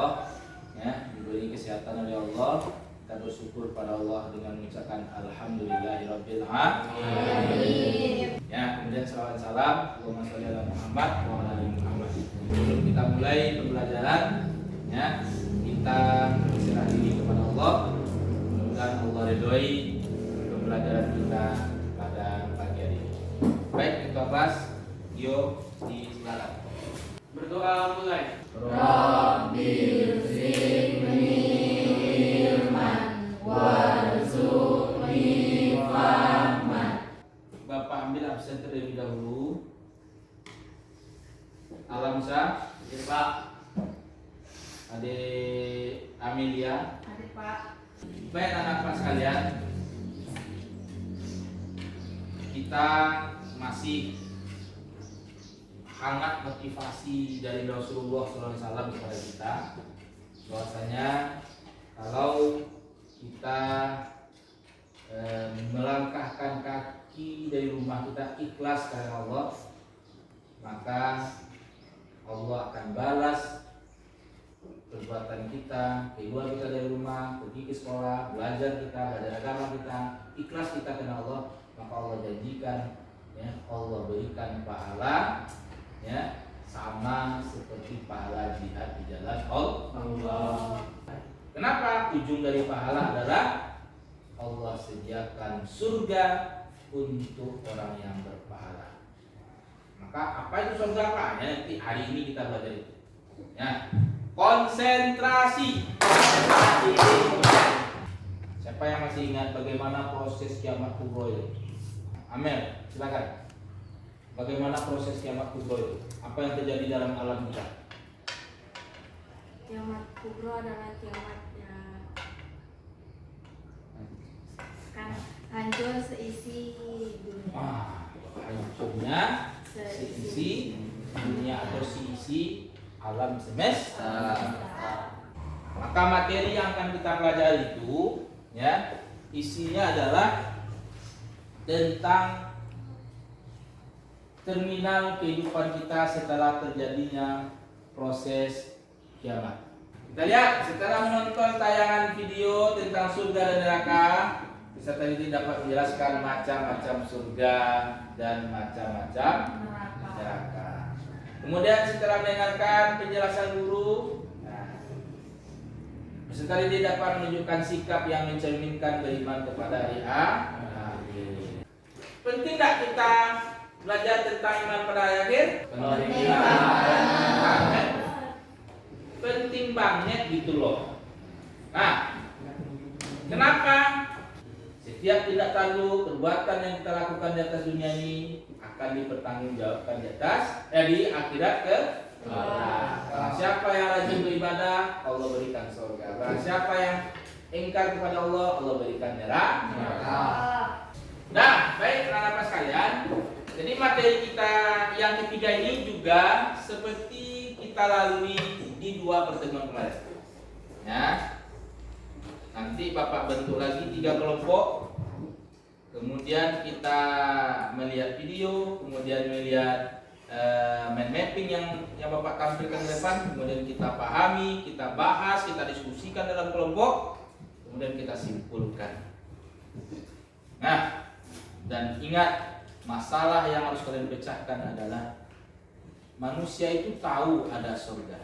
Allah, ya, diberi kesehatan oleh Allah. Kita bersyukur pada Allah dengan mengucapkan alhamdulillahirabbil alamin. Ya, kemudian salawat salam Allahumma sholli ala Muhammad wa ala ali Muhammad. Sebelum kita mulai pembelajaran, ya, kita berserah diri kepada Allah. Mudah-mudahan Allah ridhoi pembelajaran kita pada pagi hari ini. Baik, kita bahas. Yuk, silakan. Berdoa mulai. Rabbil zidni ilman warzuqni fahman. Bapak ambil absen terlebih dahulu. Alamsa, Pak. Adik Amelia. Adik Pak. Baik anak-anak sekalian, kita masih hangat motivasi dari Rasulullah SAW kepada kita, bahwasanya kalau kita melangkahkan kaki dari rumah kita ikhlas karena Allah, maka Allah akan balas perbuatan kita, keluar kita dari rumah, pergi ke sekolah, belajar agama kita, ikhlas kita karena Allah, maka Allah janjikan, ya, Allah berikan pahala, ya, sama seperti pahala jihad di jalan Allah. Kenapa? Ujung dari pahala adalah Allah sediakan surga untuk orang yang berpahala. Maka apa itu surga apa? Ya, nanti hari ini kita belajar itu. Ya, konsentrasi. Siapa yang masih ingat bagaimana proses kiamat kubro itu? Amel, silakan. Bagaimana proses kiamat kubro itu? Apa yang terjadi dalam alam kita? Kiamat kubro adalah kiamat kan hancur seisi dunia. Hancurnya seisi dunia atau seisi alam semesta. Maka materi yang akan kita pelajari itu, ya, isinya adalah tentang terminal kehidupan kita setelah terjadinya proses kiamat. Kita lihat setelah menonton tayangan video tentang surga dan neraka, peserta ini dapat menjelaskan macam-macam surga dan macam-macam neraka. Kemudian setelah mendengarkan penjelasan guru, peserta ini dapat menunjukkan sikap yang mencerminkan beriman kepada hari akhir. Penting tak kita belajar tentang iman pada hari akhir? Penting banget gitu loh. Nah, kenapa? Setiap tindak tanduk perbuatan yang kita lakukan di atas dunia ini akan dipertanggungjawabkan di akhirat ke Barang siapa yang rajin beribadah, Allah berikan surga. Barang siapa yang ingkar kepada Allah, Allah berikan neraka. Nah, baik anak-anak sekalian. Jadi materi kita yang ketiga ini juga seperti kita lalui di 2 pertemuan kemarin. Ya. Nanti Bapak bentuk lagi 3 kelompok. Kemudian kita melihat video, kemudian melihat mind mapping yang Bapak tampilkan di depan, kemudian kita pahami, kita bahas, kita diskusikan dalam kelompok, kemudian kita simpulkan. Nah, dan ingat, masalah yang harus kalian pecahkan adalah manusia itu tahu ada surga,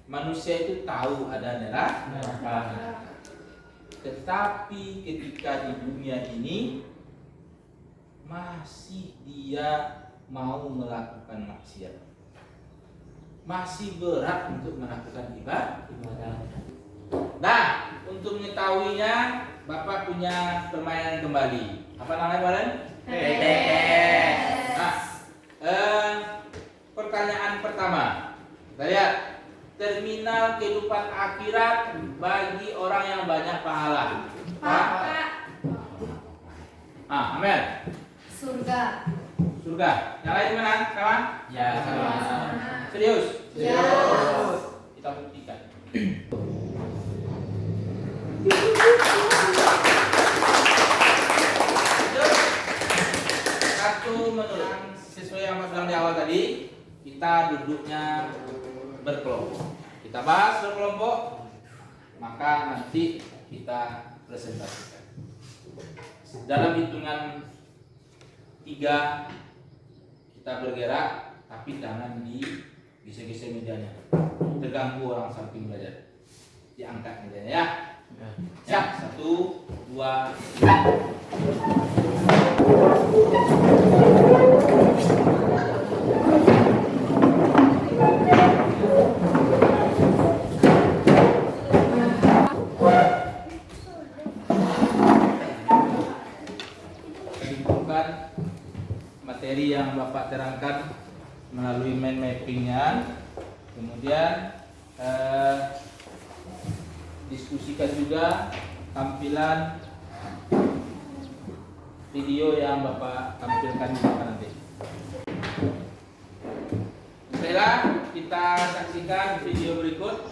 manusia itu tahu ada neraka. Tetapi ketika di dunia ini masih dia mau melakukan maksiat, masih berat untuk melakukan ibadah. Nah, untuk mengetahuinya, Bapak punya permainan kembali. Apa namanya kemarin? Nah, pertanyaan pertama, kita lihat terminal kehidupan akhirat bagi orang yang banyak pahala. Pak. Amel. Surga. Surga. Yang lain mana? Kawan? Ya, sama. Serius? Serius. Kita buktikan. Satu menurut sesuai yang Mas bilang di awal tadi, kita duduknya berkelompok. kita bahas berkelompok, maka nanti kita presentasikan. Dalam hitungan 3 kita bergerak, tapi jangan geser-geser mejanya, terganggu orang samping belajar. Diangkat mejanya ya. Siap, 1, 2, 3. Materi yang Bapak terangkan melalui mind mappingnya, kemudian diskusikan juga tampilan video yang Bapak tampilkan di depan nanti. Baiklah, kita saksikan video berikut.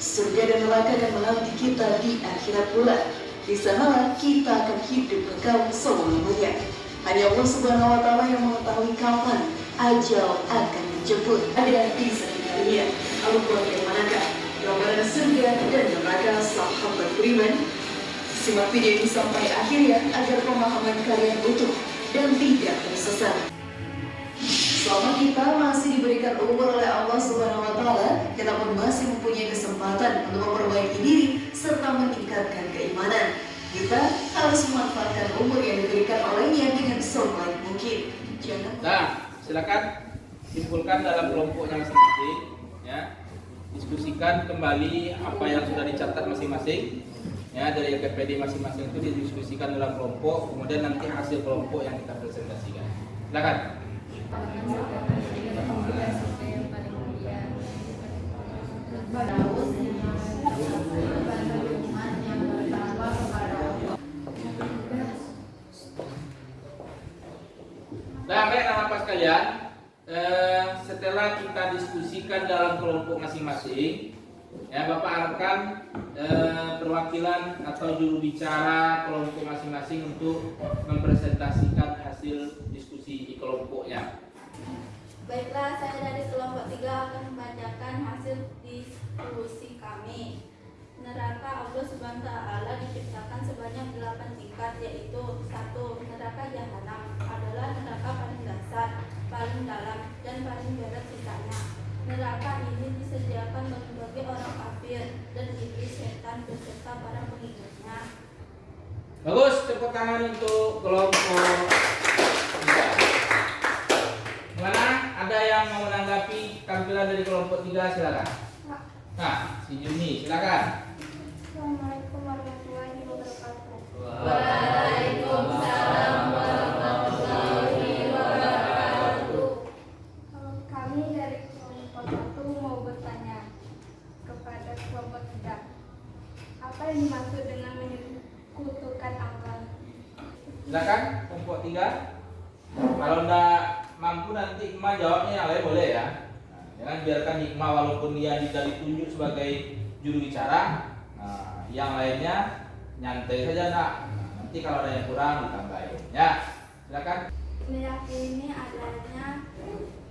Surga dan neraka yang menanti kita di akhirat pula. Di sanalah kita akan hidup kekal selamanya. Hanya Allah Subhanahu wa Ta'ala yang mengetahui kapan ajal akan dijemput. Ada di sekitarnya. Lalu bagaimanakah gambaran surga dan neraka sahabat beriman? Simak video ini sampai akhirnya agar pemahaman kalian utuh dan tidak tersesat. Selama kita masih diberikan umur oleh Allah Subhanahu wa Ta'ala, kita pun masih mempunyai kesempatan untuk memperbaiki diri serta meningkatkan keimanan. Kita harus memanfaatkan umur yang diberikan olehnya dengan sebaik mungkin. Jangan. Nah, silakan simpulkan dalam kelompoknya masing-masing, ya. Diskusikan kembali apa yang sudah dicatat masing-masing, ya, dari LKPD masing-masing itu didiskusikan dalam kelompok, kemudian nanti hasil kelompok yang kita presentasikan. Silakan. Nah, baik anak-anak sekalian, setelah kita diskusikan dalam kelompok masing-masing, ya, Bapak harapkan perwakilan atau juru bicara kelompok masing-masing untuk mempresentasikan hasil diskusi di kelompoknya. Baiklah, saya dari kelompok 3 akan membacakan hasil diskusi kami. Neraka Allah Subhanahu wa Ta'ala diciptakan sebanyak 8 tingkat, yaitu 1. Neraka Jahanam adalah neraka paling dasar, paling dalam, dan paling berat sikanya. Neraka ini disediakan bagi orang kafir dan iblis, setan beserta para pengikutnya. Bagus, tepuk tangan untuk kelompok 3. Mana ada yang mau menanggapi tampilan dari kelompok 3? Silakan. Nah, si Juni, silakan. Assalamualaikum warahmatullahi wabarakatuh. Waalaikumsalam warahmatullahi wabarakatuh. Kami dari kelompok 1 mau bertanya kepada kelompok 3. Apa yang dimaksud dengan menyekutukan Allah? Silakan kelompok 3. Kalau enggak mampu nanti Hikmah jawabnya yang lain boleh ya. Nah, jangan biarkan Hikmah walaupun dia tidak ditunjuk sebagai juru bicara, yang lainnya nyantai saja nak. Nanti kalau ada yang kurang ditambahin. Ya, silakan. Meyakini adanya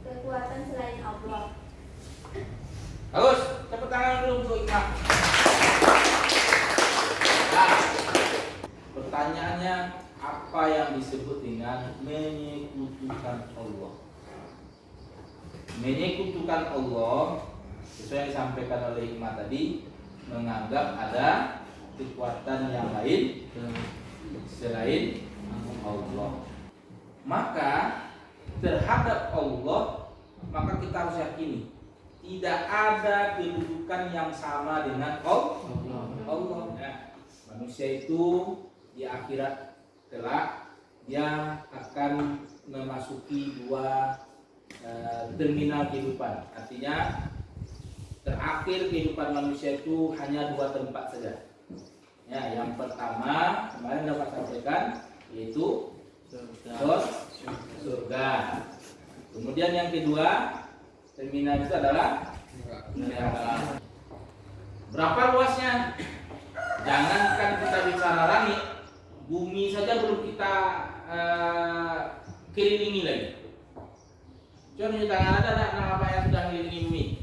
kekuatan selain Allah. Bagus, tepuk tangan dulu untuk Hikmah. Nah, pertanyaannya, apa yang disebut dengan menyekutukan Allah? Menyekutukan Allah, sesuai yang disampaikan oleh Hikmah tadi, menganggap ada kekuatan yang lain selain Allah. Maka terhadap Allah, maka kita harus yakini tidak ada kedudukan yang sama dengan Allah. Ya. Manusia itu di akhirat kelak dia akan memasuki 2 terminal kehidupan. Artinya terakhir kehidupan manusia itu hanya 2 tempat saja. Ya, yang pertama kemarin dapat sampaikan yaitu surga. Kemudian yang kedua terminal itu adalah neraka. Berapa luasnya? Jangankan kita bicara langit, bumi saja belum kita kelilingi lagi. Coba di tangan ada apa yang sudah mengelilingi bumi?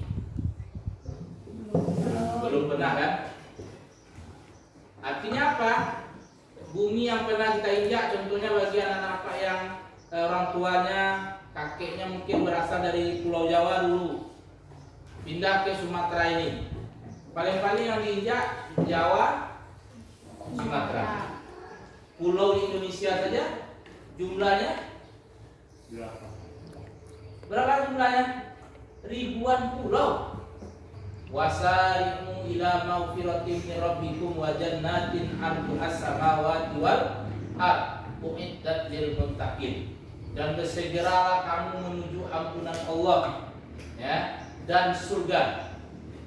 Belum pernah kan? Artinya apa? Bumi yang pernah kita injak, contohnya bagi anak-anak Pak yang orang tuanya, kakeknya mungkin berasal dari Pulau Jawa dulu, pindah ke Sumatera ini. Paling-paling yang diinjak Jawa, Sumatera. Pulau di Indonesia saja jumlahnya berapa jumlahnya? Ribuan pulau. Wasari'u ila maghfiratin min rabbikum wa jannatin 'arduhas samawati wal ardh u'iddat lil muttaqin. Dan bersegeralah kamu menuju ampunan Allah, ya, dan surga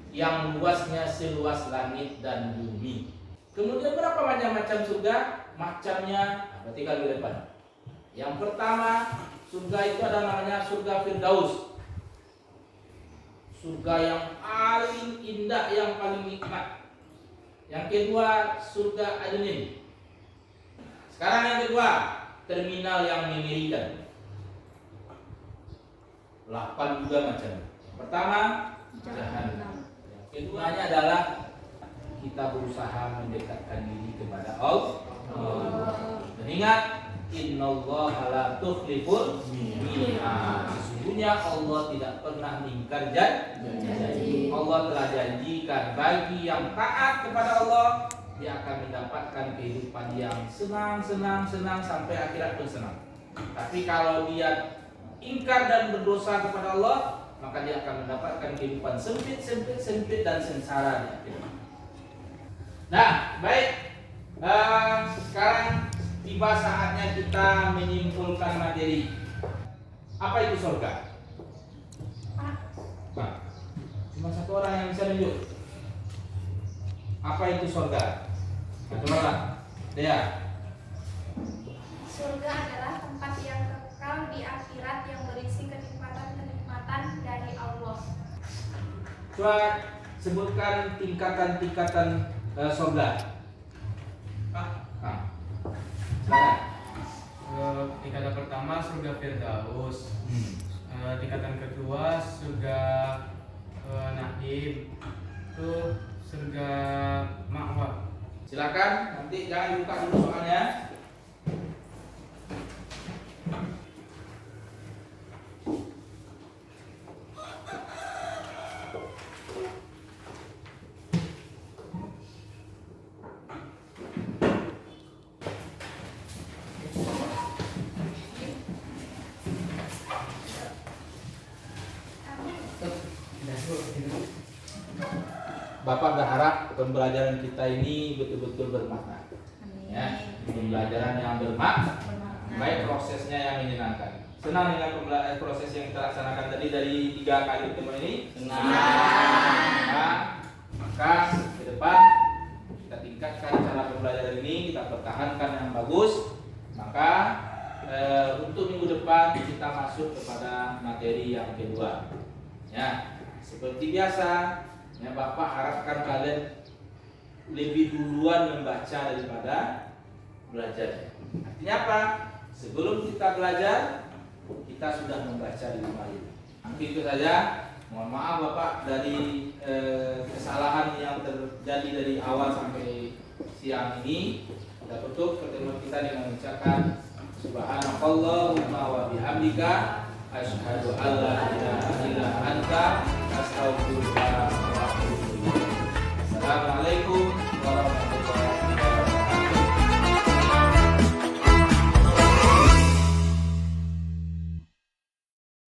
yang luasnya seluas langit dan bumi. Kemudian berapa macam-macam surga? Macamnya berarti kali depan. Yang pertama, surga itu ada namanya surga Firdaus. Surga yang paling indah, yang paling nikmat. Yang kedua, surga Adnin. Sekarang yang kedua, terminal yang mengerikan. 8 juga macam. Pertama, Jahannam. Yang keduanya adalah kita berusaha mendekatkan diri kepada Allah. Dan ingat, innallaha la tukhliful mi'ad. Sesungguhnya Allah tidak pernah mengingkar janji. Allah telah janjikan bagi yang taat kepada Allah, dia akan mendapatkan kehidupan yang senang sampai akhirat pun senang. Tapi kalau dia ingkar dan berdosa kepada Allah, maka dia akan mendapatkan kehidupan sempit dan sengsara. Nah, baik. Sekarang tiba saatnya kita menyimpulkan materi. Apa itu surga? Nah, cuma satu orang yang bisa nunjuk. Apa itu surga? Coba, Dea. Surga adalah tempat yang kekal di akhirat yang berisi kenikmatan-kenikmatan dari Allah. Coba sebutkan tingkatan-tingkatan surga. Tingkatan pertama surga Firdaus. Tingkatan kedua surga Naim. Itu surga Ma'wa. Silakan, nanti jangan buka dulu soalnya. Bapak berharap pembelajaran kita ini betul-betul bermakna. Ya, pembelajaran yang bermakna, baik prosesnya yang menyenangkan. Senang dengan proses yang kita laksanakan tadi dari 3 kali pertemuan ini? Senang. Nah, maka ke depan kita tingkatkan cara pembelajaran ini, kita pertahankan yang bagus. Maka untuk minggu depan kita masuk kepada materi yang kedua. Ya, seperti biasa. Ya, Bapak harapkan kalian lebih duluan membaca daripada belajar. Artinya apa? Sebelum kita belajar, kita sudah membaca di rumah ini. Itu saja. Mohon maaf Bapak dari kesalahan yang terjadi dari awal sampai siang ini. Kita tutup pertemuan kita dengan mengucapkan Subhanakallahumma wa bihamdika asyhadu an la ilaha